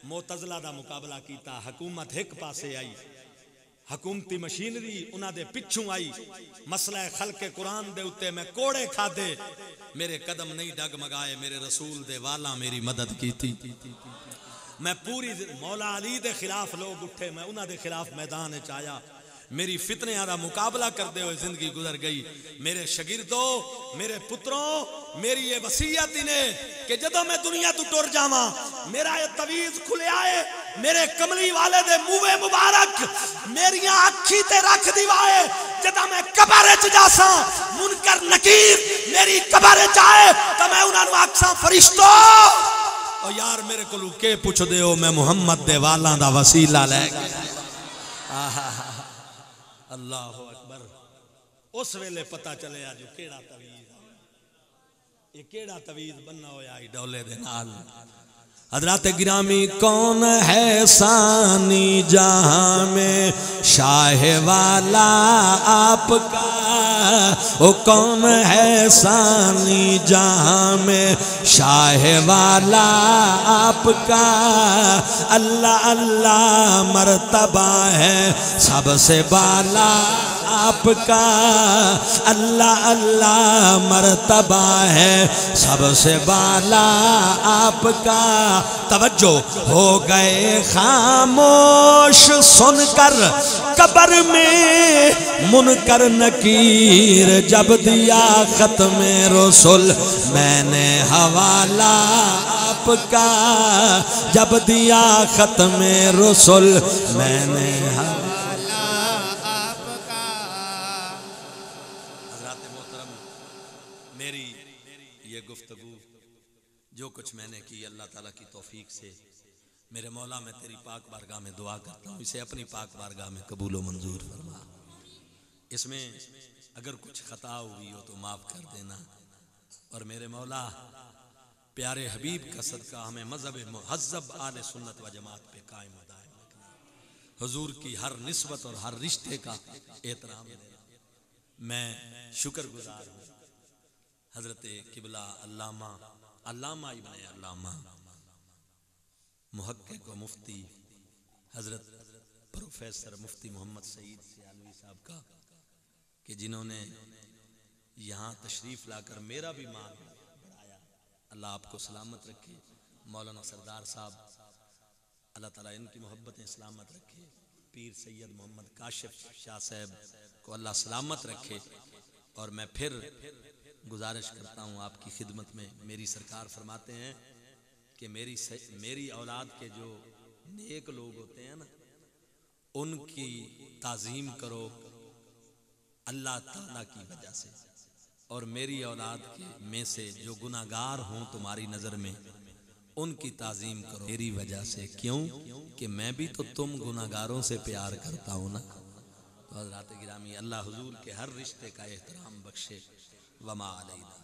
معتزلہ دا مقابلہ کیتا حکومت ایک پاسے آئی حکومتی مشینری انہاں دے پچھوں آئی مسئلہ خلق قرآن دے اتے میں کوڑے کھا دے میرے قدم نہیں ڈگمگائے میرے رسول دے والا میری مدد کی تھی میں پوری مولا علی دے خلاف لوگ اٹھے میں انہاں دے خلاف میدان چایا میری فتنیاں دا مقابلہ کردے ہوئے زندگی گزر گئی میرے شاگردوں میرے پتروں میری یہ وصیت انہیں کہ جدوں میں دنیا تو ٹر جاواں میرا یہ تویز کھلے آئے میرے کملی والے دے منہ مبارک میریاں اکھی تے رکھ دیوائے جدوں میں قبر وچ جاساں منکر نکیر میری قبر وچ آئے تے میں انہاں نوں آکھاں فرشتو او یار میرے کولوں کے پوچھ دے ہو میں محمد دے والاں دا وسیلہ لے کے اللہ اکبر اس ویلے پتہ چلے جو کیڑا تویز یہ کیڑا تویز بننا ہویا ہی ڈولے دے نال حضرات گرامی کون ہے ثانی جہاں میں شاہ والا آپ کا وہ کون ہے ثانی جہاں میں شاہ والا آپ کا اللہ اللہ مرتبہ ہے سب سے بالا آپ کا اللہ اللہ مرتبہ ہے سب سے بالا آپ کا توجہ ہو گئے خاموش سن کر قبر میں منکر نکیر جب دیا ختم رسول میں نے حوالہ آپ کا جب دیا ختم رسول میں نے جو کچھ میں نے کی اللہ تعالیٰ کی توفیق سے میرے مولا میں تیری پاک بارگاہ میں دعا کرتا ہوں اسے اپنی پاک بارگاہ میں قبول و منظور فرما اس میں اگر کچھ خطا ہوئی ہو تو معاف کر دینا اور میرے مولا پیارے حبیب کا صدقہ ہمیں مذہب مہذب آل سنت و جماعت پہ قائم و دائم رکھنا حضور کی ہر نسبت اور ہر رشتے کا احترام دینا میں شکر گزار ہوں حضرت قبلہ علامہ ابن علامہ محقق و مفتی حضرت پروفیسر مفتی محمد سعید سیالوی صاحب کا کہ جنہوں نے یہاں تشریف لا کر میرا بھی مان بڑھایا اللہ آپ کو سلامت رکھے مولانا سردار صاحب اللہ تعالیٰ ان کی محبتیں سلامت رکھے پیر سید محمد کاشف شاہ صاحب کو اللہ سلامت رکھے اور میں پھر گزارش کرتا ہوں آپ کی خدمت میں میری سرکار فرماتے ہیں کہ میری اولاد کے جو نیک لوگ ہوتے ہیں نا ان کی تعظیم کرو اللہ تعالیٰ کی وجہ سے اور میری اولاد کے میں سے جو گناہگار ہوں تمہاری نظر میں ان کی تعظیم کرو میری وجہ سے کیوں کہ میں بھی تو تم گناہگاروں سے پیار کرتا ہوں نا تو حضرات گرامی اللہ حضور کے ہر رشتے کا احترام بخشے وما علینا